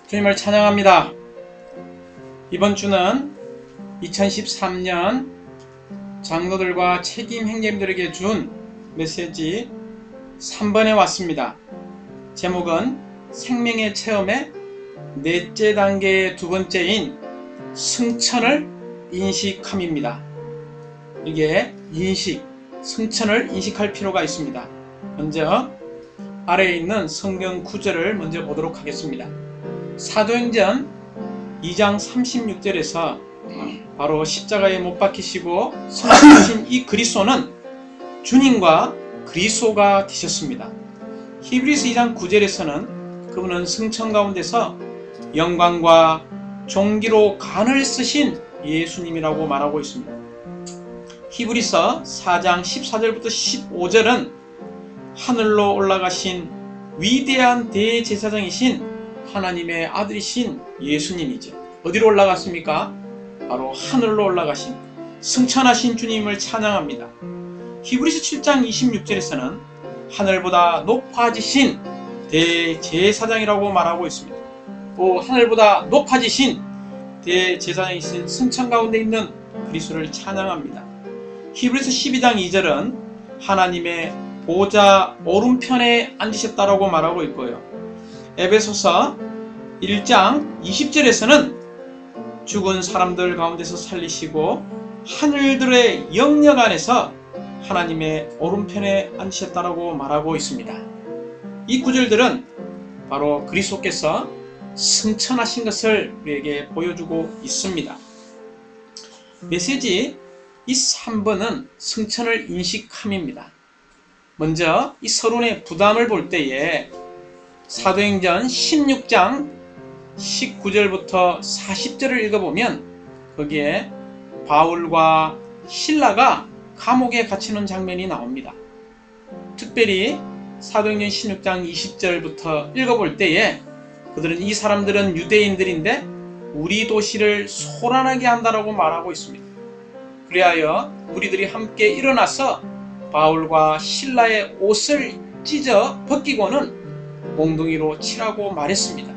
주님을 찬양합니다. 이번 주는 2013년 장로들과 책임 행정들에게 준 메시지 3번에 왔습니다. 제목은 생명의 체험의 넷째 단계의 두 번째인 승천을 인식함입니다. 이게 승천을 인식할 필요가 있습니다. 먼저 아래에 있는 성경 구절을 먼저 보도록 하겠습니다. 사도행전 2장 36절에서 바로 십자가에 못 박히시고 승천하신 이 그리스도는 주님과 그리스도가 되셨습니다. 히브리서 2장 9절에서는 그분은 승천 가운데서 영광과 존귀로 간을 쓰신 예수님이라고 말하고 있습니다. 히브리서 4장 14절부터 15절은 하늘로 올라가신 위대한 대제사장이신 하나님의 아들이신 예수님이죠. 어디로 올라갔습니까? 바로 하늘로 올라가신 승천하신 주님을 찬양합니다. 히브리서 7장 26절에서는 하늘보다 높아지신 대제사장이라고 말하고 있습니다. 또 하늘보다 높아지신 대제사장이신 승천 가운데 있는 그리스도를 찬양합니다. 히브리서 12장 2절은 하나님의 보좌 오른편에 앉으셨다라고 말하고 있고요. 에베소서 1장 20절에서는 죽은 사람들 가운데서 살리시고 하늘들의 영역 안에서 하나님의 오른편에 앉으셨다라고 말하고 있습니다. 이 구절들은 바로 그리스도께서 승천하신 것을 우리에게 보여주고 있습니다. 메시지 이 3번은 승천을 인식함입니다. 먼저 이 서론의 부담을 볼 때에 사도행전 16장 19절부터 40절을 읽어보면 거기에 바울과 실라가 감옥에 갇히는 장면이 나옵니다. 특별히 사도행전 16장 20절부터 읽어볼 때에 이 사람들은 유대인들인데 우리 도시를 소란하게 한다라고 말하고 있습니다. 그리하여 무리들이 함께 일어나서 바울과 실라의 옷을 찢어 벗기고는 몽둥이로 치라고 말했습니다.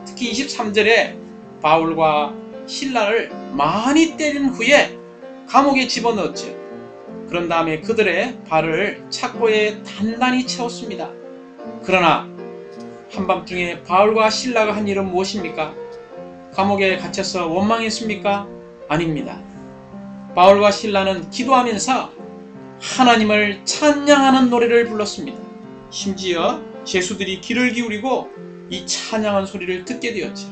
특히 23절에 바울과 실라를 많이 때린 후에 감옥에 집어넣었죠. 그런 다음에 그들의 발을 착고에 단단히 채웠습니다. 그러나 한밤중에 바울과 실라가 한 일은 무엇입니까? 감옥에 갇혀서 원망했습니까? 아닙니다. 바울과 실라는 기도하면서 하나님을 찬양하는 노래를 불렀습니다. 심지어 제수들이 귀를 기울이고 이 찬양한 소리를 듣게 되었죠.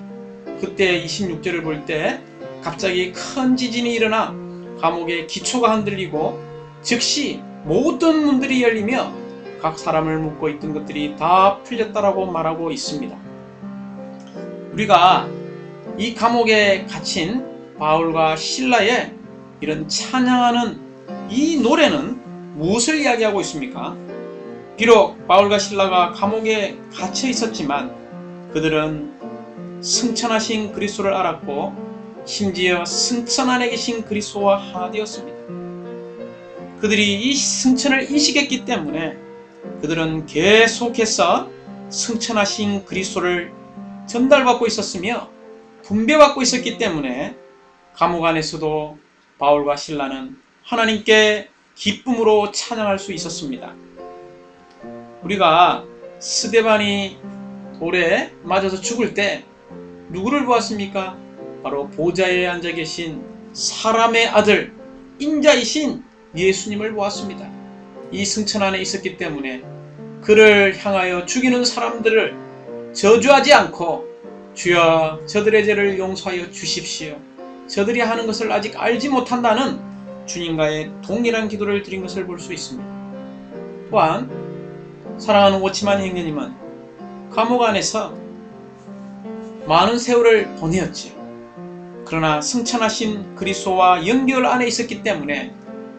그때 26절을 볼 때 갑자기 큰 지진이 일어나 감옥의 기초가 흔들리고 즉시 모든 문들이 열리며 각 사람을 묶고 있던 것들이 다 풀렸다라고 말하고 있습니다. 우리가 이 감옥에 갇힌 바울과 실라의 이런 찬양하는 이 노래는 무엇을 이야기하고 있습니까? 비록 바울과 실라가 감옥에 갇혀 있었지만 그들은 승천하신 그리스도를 알았고 심지어 승천 안에 계신 그리스도와 하나 되었습니다. 그들이 이 승천을 인식했기 때문에 그들은 계속해서 승천하신 그리스도를 전달받고 있었으며 분배받고 있었기 때문에 감옥 안에서도 바울과 실라는 하나님께 기쁨으로 찬양할 수 있었습니다. 우리가 스데반이 돌에 맞아서 죽을 때 누구를 보았습니까? 바로 보좌에 앉아 계신 사람의 아들 인자이신 예수님을 보았습니다. 이 승천 안에 있었기 때문에 그를 향하여 죽이는 사람들을 저주하지 않고 주여 저들의 죄를 용서하여 주십시오. 저들이 하는 것을 아직 알지 못한다는 주님과의 동일한 기도를 드린 것을 볼 수 있습니다. 또한 사랑하는 워치만 형제님은 감옥 안에서 많은 세월을 보내었지요. 그러나 승천하신 그리스도와 연결 안에 있었기 때문에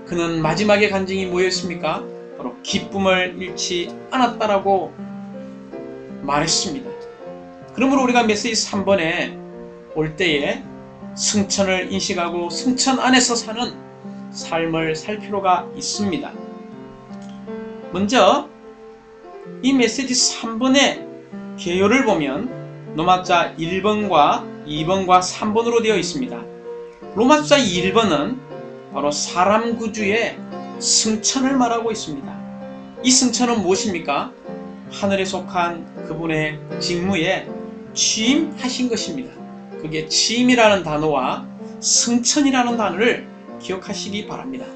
그는 마지막의 간증이 뭐였습니까? 바로 기쁨을 잃지 않았다라고 말했습니다. 그러므로 우리가 메시지 3번에 올 때에 승천을 인식하고 승천 안에서 사는 삶을 살 필요가 있습니다. 먼저 이 메시지 3번의 개요를 보면 로마자 1번과 2번과 3번으로 되어 있습니다. 로마자 1번은 바로 사람 구주의 승천을 말하고 있습니다. 이 승천은 무엇입니까? 하늘에 속한 그분의 직무에 취임하신 것입니다. 그게 취임이라는 단어와 승천이라는 단어를 기억하시기 바랍니다.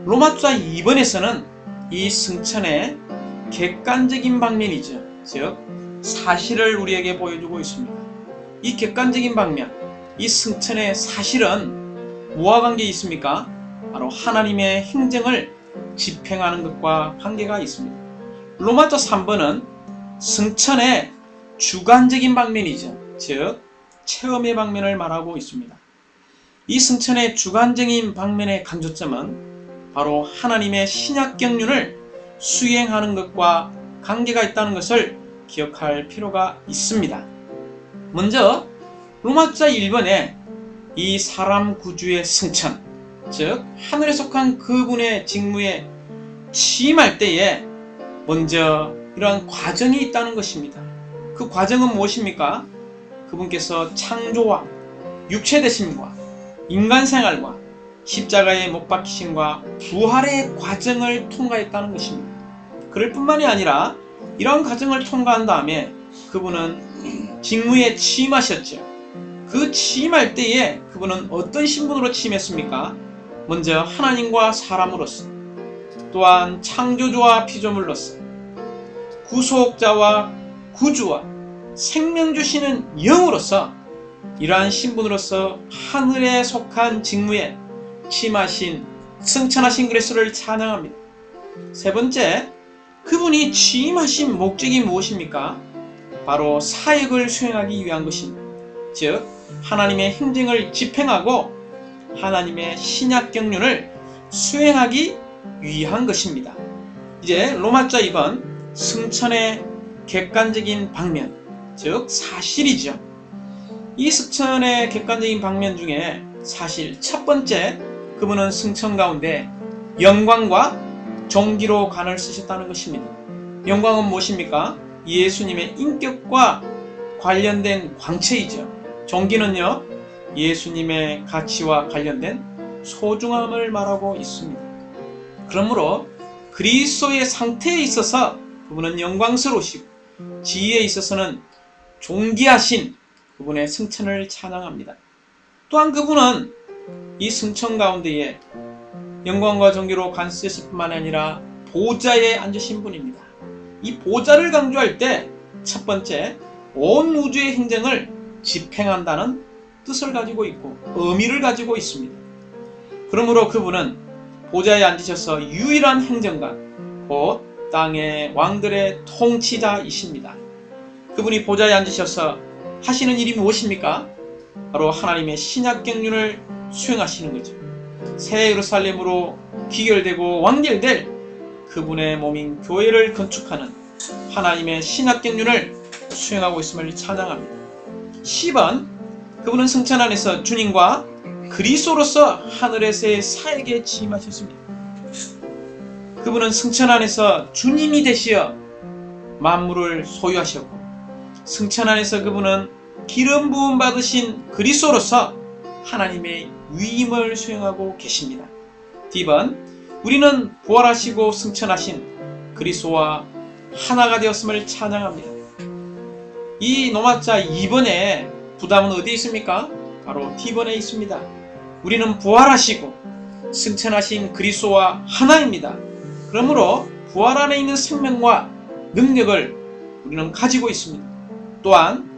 로마자 2번에서는 이 승천의 객관적인 방면이죠. 즉 사실을 우리에게 보여주고 있습니다. 이 객관적인 방면, 이 승천의 사실은 무엇과 관계 있습니까? 바로 하나님의 행정을 집행하는 것과 관계가 있습니다. 로마자 3번은 승천의 주관적인 방면이죠. 즉 체험의 방면을 말하고 있습니다. 이 승천의 주관적인 방면의 강조점은 바로 하나님의 신약 경륜을 수행하는 것과 관계가 있다는 것을 기억할 필요가 있습니다. 먼저 로마자 1번에 이 사람 구주의 승천, 즉 하늘에 속한 그분의 직무에 취임할 때에 먼저 이러한 과정이 있다는 것입니다. 그 과정은 무엇입니까? 그분께서 창조와 육체되심과 인간생활과 십자가에 못 박히심과 부활의 과정을 통과했다는 것입니다. 그럴 뿐만이 아니라 이런 과정을 통과한 다음에 그분은 직무에 취임하셨죠. 그 취임할 때에 그분은 어떤 신분으로 취임했습니까? 먼저 하나님과 사람으로서, 또한 창조주와 피조물로서, 구속자와 구주와 생명 주시는 영으로서 이러한 신분으로서 하늘에 속한 직무에 취임하신 승천하신 그리스도를 찬양합니다. 세 번째, 그분이 취임하신 목적이 무엇입니까? 바로 사역을 수행하기 위한 것입니다. 즉 하나님의 행정을 집행하고 하나님의 신약 경륜을 수행하기 위한 것입니다. 이제 로마자 2번 승천의 객관적인 방면, 즉 사실이죠. 이 승천의 객관적인 방면 중에 사실 첫 번째, 그분은 승천 가운데 영광과 존귀로 관을 쓰셨다는 것입니다. 영광은 무엇입니까? 예수님의 인격과 관련된 광채이죠. 존귀는요, 예수님의 가치와 관련된 소중함을 말하고 있습니다. 그러므로 그리스도의 상태에 있어서 그분은 영광스러우시고 지위에 있어서는 존귀하신 그분의 승천을 찬양합니다. 또한 그분은 이 승천 가운데에 영광과 존귀로 관쓰실 뿐만 아니라 보좌에 앉으신 분입니다. 이 보좌를 강조할 때 첫 번째, 온 우주의 행정을 집행한다는 뜻을 가지고 있고 의미를 가지고 있습니다. 그러므로 그분은 보좌에 앉으셔서 유일한 행정관, 곧 땅의 왕들의 통치자이십니다. 그분이 보좌에 앉으셔서 하시는 일이 무엇입니까? 바로 하나님의 신약 경륜을 수행하시는 거죠. 새 예루살렘으로 귀결되고 완결될 그분의 몸인 교회를 건축하는 하나님의 신약 경륜을 수행하고 있음을 찬양합니다. 10번, 그분은 승천 안에서 주님과 그리스도로서 하늘에서의 사역에 취임하셨습니다. 그분은 승천 안에서 주님이 되시어 만물을 소유하셨고, 승천 안에서 그분은 기름 부음 받으신 그리스도로서 하나님의 위임을 수행하고 계십니다. D번, 우리는 부활하시고 승천하신 그리스도와 하나가 되었음을 찬양합니다. 이 로마자 2번의 부담은 어디에 있습니까? 바로 D번에 있습니다. 우리는 부활하시고 승천하신 그리스도와 하나입니다. 그러므로 부활 안에 있는 생명과 능력을 우리는 가지고 있습니다. 또한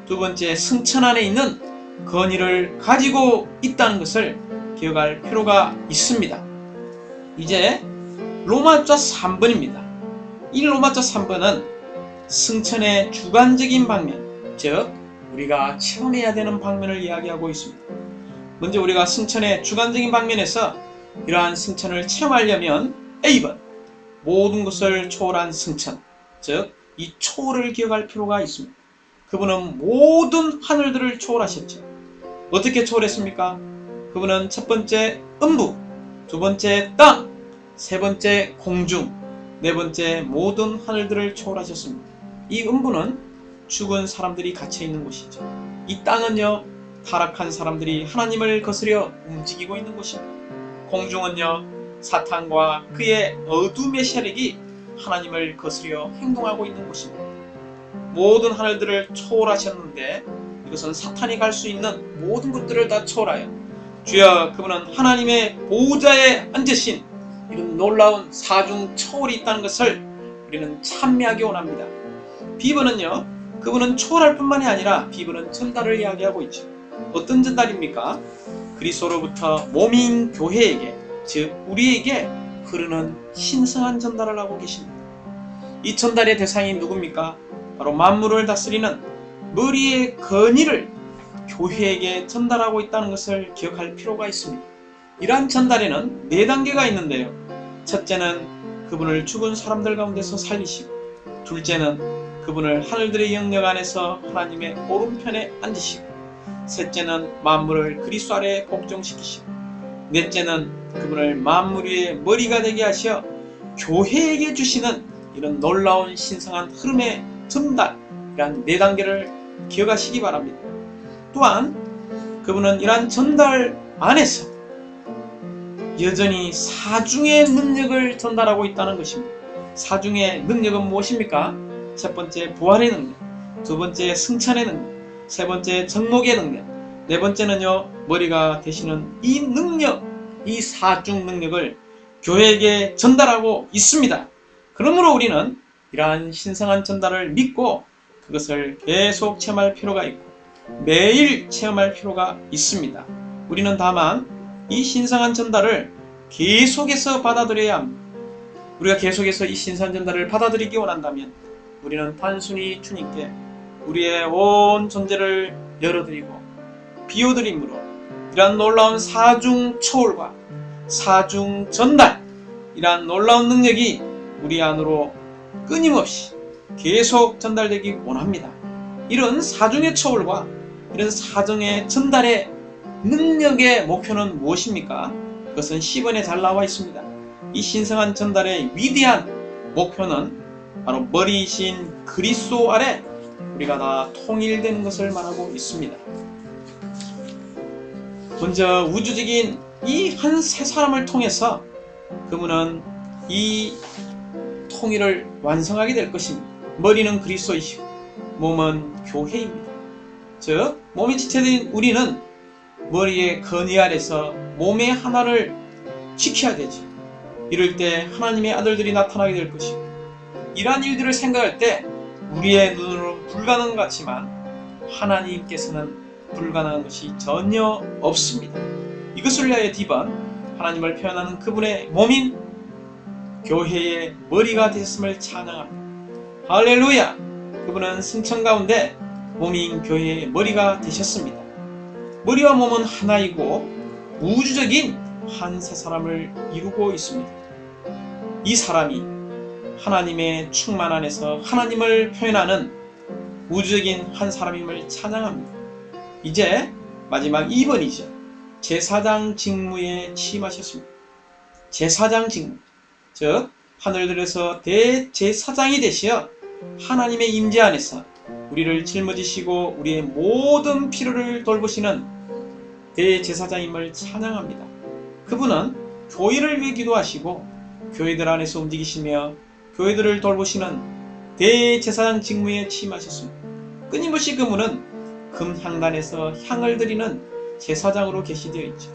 두 번째, 승천 안에 있는 권위를 가지고 있다는 것을 기억할 필요가 있습니다. 이제 로마자 3번입니다. 이 로마자 3번은 승천의 주관적인 방면, 즉 우리가 체험해야 되는 방면을 이야기하고 있습니다. 먼저 우리가 승천의 주관적인 방면에서 이러한 승천을 체험하려면 A번, 모든 것을 초월한 승천, 즉 이 초월을 기억할 필요가 있습니다. 그분은 모든 하늘들을 초월하셨죠. 어떻게 초월했습니까? 그분은 첫 번째 음부, 두 번째 땅, 세 번째 공중, 네 번째 모든 하늘들을 초월하셨습니다. 이 음부는 죽은 사람들이 갇혀 있는 곳이죠. 이 땅은요, 타락한 사람들이 하나님을 거스려 움직이고 있는 곳입니다. 공중은요, 사탄과 그의 어둠의 세력이 하나님을 거스려 행동하고 있는 곳입니다. 모든 하늘들을 초월하셨는데 이것은 사탄이 갈 수 있는 모든 것들을 다 초월하여 주여 그분은 하나님의 보호자에 앉으신 이런 놀라운 사중 초월이 있다는 것을 우리는 찬미하기 원합니다. 비번은요, 그분은 초월할 뿐만이 아니라 비번은 전달을 이야기하고 있죠. 어떤 전달입니까? 그리스도로부터 몸인 교회에게, 즉 우리에게 흐르는 신성한 전달을 하고 계십니다. 이 전달의 대상이 누굽니까? 바로 만물을 다스리는 머리의 건의를 교회에게 전달하고 있다는 것을 기억할 필요가 있습니다. 이러한 전달에는 4단계가 있는데요. 첫째는 그분을 죽은 사람들 가운데서 살리시고, 둘째는 그분을 하늘들의 영역 안에서 하나님의 오른편에 앉으시고, 셋째는 만물을 그리스도 아래에 복종시키시고, 넷째는 그분을 만물 위의 머리가 되게 하시어 교회에게 주시는 이런 놀라운 신성한 흐름의 전달, 이러한 4단계를 기억하시기 바랍니다. 또한 그분은 이러한 전달 안에서 여전히 사중의 능력을 전달하고 있다는 것입니다. 사중의 능력은 무엇입니까? 첫 번째 부활의 능력, 두 번째 승천의 능력, 세 번째 정목의 능력, 네 번째는요 머리가 되시는 이 능력, 이 사중 능력을 교회에게 전달하고 있습니다. 그러므로 우리는 이러한 신성한 전달을 믿고 그것을 계속 체험할 필요가 있고 매일 체험할 필요가 있습니다. 우리는 다만 이 신성한 전달을 계속해서 받아들여야 합니다. 우리가 계속해서 이 신성한 전달을 받아들이기 원한다면 우리는 단순히 주님께 우리의 온 존재를 열어드리고 비워드림으로 이러한 놀라운 사중 초월과 사중 전달, 이러한 놀라운 능력이 우리 안으로 끊임없이 계속 전달되기 원합니다. 이런 사중의 초월과 이런 사중의 전달의 능력의 목표는 무엇입니까? 그것은 10원에 잘 나와 있습니다. 이 신성한 전달의 위대한 목표는 바로 머리이신 그리스도 아래 우리가 다 통일되는 것을 말하고 있습니다. 먼저 우주적인 이 한 세 사람을 통해서 그분은 이 통일을 완성하게 될 것입니다. 머리는 그리스도이시고 몸은 교회입니다. 즉 몸이 지체된 우리는 머리의 건의 아래서 몸의 하나를 지켜야 되지. 이럴 때 하나님의 아들들이 나타나게 될 것이고, 이러한 일들을 생각할 때 우리의 눈으로는 불가능한 것 같지만 하나님께서는 불가능한 것이 전혀 없습니다. 이것을 위하여 디번 하나님을 표현하는 그분의 몸인 교회의 머리가 되셨음을 찬양합니다. 할렐루야! 그분은 승천 가운데 몸인 교회의 머리가 되셨습니다. 머리와 몸은 하나이고 우주적인 한 세 사람을 이루고 있습니다. 이 사람이 하나님의 충만 안에서 하나님을 표현하는 우주적인 한 사람임을 찬양합니다. 이제 마지막 2번이죠. 제사장 직무에 취임하셨습니다. 제사장 직무, 즉 하늘들에서 대제사장이 되시어 하나님의 임재 안에서 우리를 짊어지시고 우리의 모든 필요를 돌보시는 대제사장임을 찬양합니다. 그분은 교회를 위해 기도하시고 교회들 안에서 움직이시며 교회들을 돌보시는 대제사장 직무에 취임하셨습니다. 끊임없이 그분은 금향단에서 향을 드리는 제사장으로 계시되어 있죠.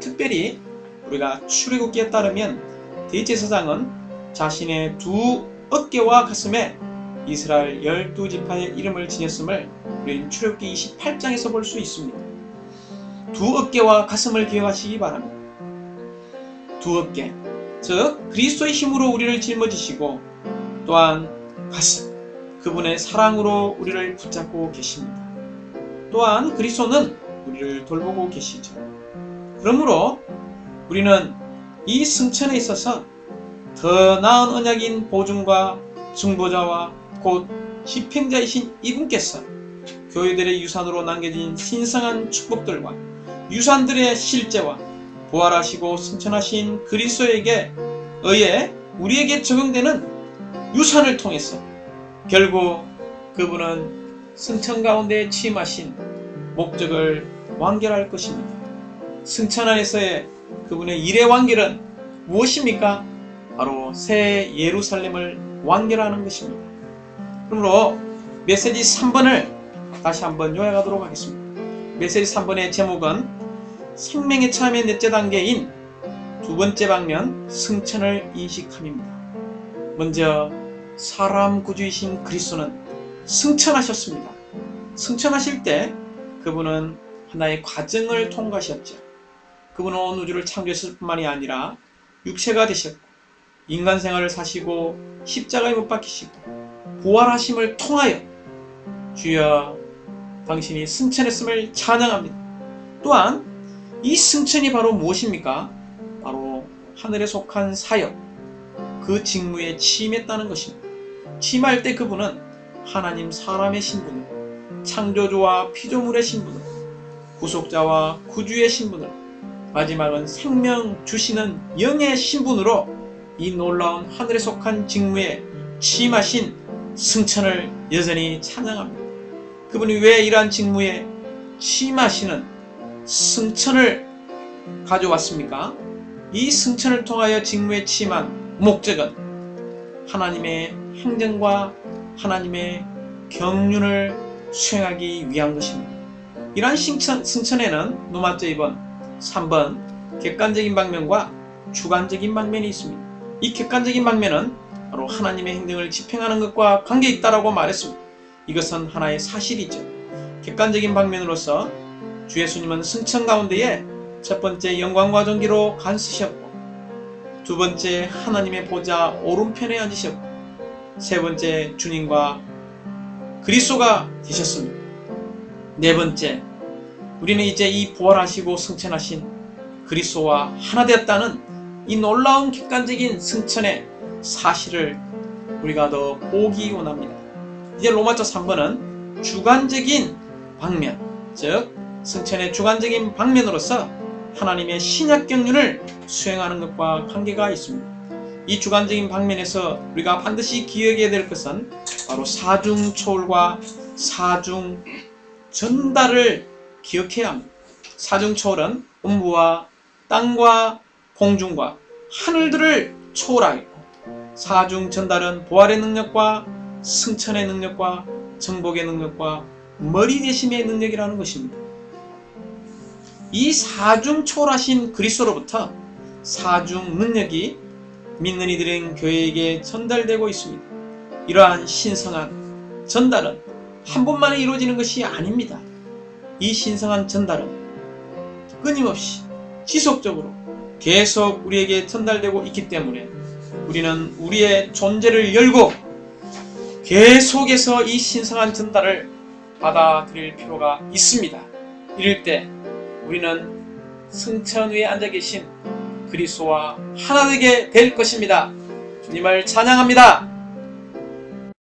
특별히 우리가 출애굽기에 따르면 대제사장은 자신의 두 어깨와 가슴에 이스라엘 12지파의 이름을 지녔음을 우리는 출애굽기 28장에서 볼 수 있습니다. 두 어깨와 가슴을 기억하시기 바랍니다. 두 어깨, 즉 그리스도의 힘으로 우리를 짊어지시고 또한 가슴, 그분의 사랑으로 우리를 붙잡고 계십니다. 또한 그리스도는 우리를 돌보고 계시죠. 그러므로 우리는 이 승천에 있어서 더 나은 언약인 보증과 중보자와 곧 집행자이신 이분께서 교회들의 유산으로 남겨진 신성한 축복들과 유산들의 실제와 부활하시고 승천하신 그리스도에게 의해 우리에게 적용되는 유산을 통해서 결국 그분은 승천 가운데 취임하신 목적을 완결할 것입니다. 승천 안에서의 그분의 일의 완결은 무엇입니까? 바로 새 예루살렘을 완결하는 것입니다. 그러므로 메시지 3번을 다시 한번 요약하도록 하겠습니다. 메시지 3번의 제목은 생명의 체험의 넷째 단계인 두 번째 방면 승천을 인식함입니다. 먼저 사람 구주이신 그리스도는 승천하셨습니다. 승천하실 때 그분은 하나의 과정을 통과하셨죠. 그분은 온 우주를 창조했을 뿐만이 아니라 육체가 되셨고 인간 생활을 사시고 십자가에 못 박히시고 부활하심을 통하여 주여 당신이 승천했음을 찬양합니다. 또한 이 승천이 바로 무엇입니까? 바로 하늘에 속한 사역, 그 직무에 취임했다는 것입니다. 취임할 때 그분은 하나님 사람의 신분을, 창조주와 피조물의 신분을, 구속자와 구주의 신분을, 마지막은 생명 주시는 영의 신분으로 이 놀라운 하늘에 속한 직무에 취임하신 승천을 여전히 찬양합니다. 그분이 왜 이러한 직무에 취임하시는 승천을 가져왔습니까? 이 승천을 통하여 직무에 취임한 목적은 하나님의 행정과 하나님의 경륜을 수행하기 위한 것입니다. 이러한 승천에는 노마저 2번, 3번 객관적인 방면과 주관적인 방면이 있습니다. 이 객관적인 방면은 바로 하나님의 행정을 집행하는 것과 관계있다라고 말했습니다. 이것은 하나의 사실이죠. 객관적인 방면으로서 주 예수님은 승천 가운데에 첫 번째 영광과 존귀로 간쓰셨고, 두 번째 하나님의 보좌 오른편에 앉으셨고, 세 번째 주님과 그리스도가 되셨습니다. 네 번째, 우리는 이제 이 부활하시고 승천하신 그리스도와 하나 되었다는 이 놀라운 객관적인 승천의 사실을 우리가 더 보기 원합니다. 이제 로마서 3번은 주관적인 방면, 즉 승천의 주관적인 방면으로서 하나님의 신약 경륜을 수행하는 것과 관계가 있습니다. 이 주관적인 방면에서 우리가 반드시 기억해야 될 것은 바로 사중 초월과 사중 전달을 기억해야 합니다. 사중 초월은 음부와 땅과 공중과 하늘들을 초월하였고, 사중 전달은 부활의 능력과 승천의 능력과 정복의 능력과 머리 대심의 능력이라는 것입니다. 이 사중 초월하신 그리스도로부터 사중 능력이 믿는 이들인 교회에게 전달되고 있습니다. 이러한 신성한 전달은 한 번만에 이루어지는 것이 아닙니다. 이 신성한 전달은 끊임없이 지속적으로 계속 우리에게 전달되고 있기 때문에 우리는 우리의 존재를 열고 계속해서 이 신성한 전달을 받아들일 필요가 있습니다. 이럴 때 우리는 승천 위에 앉아 계신 그리스도와 하나 되게 될 것입니다. 주님을 찬양합니다.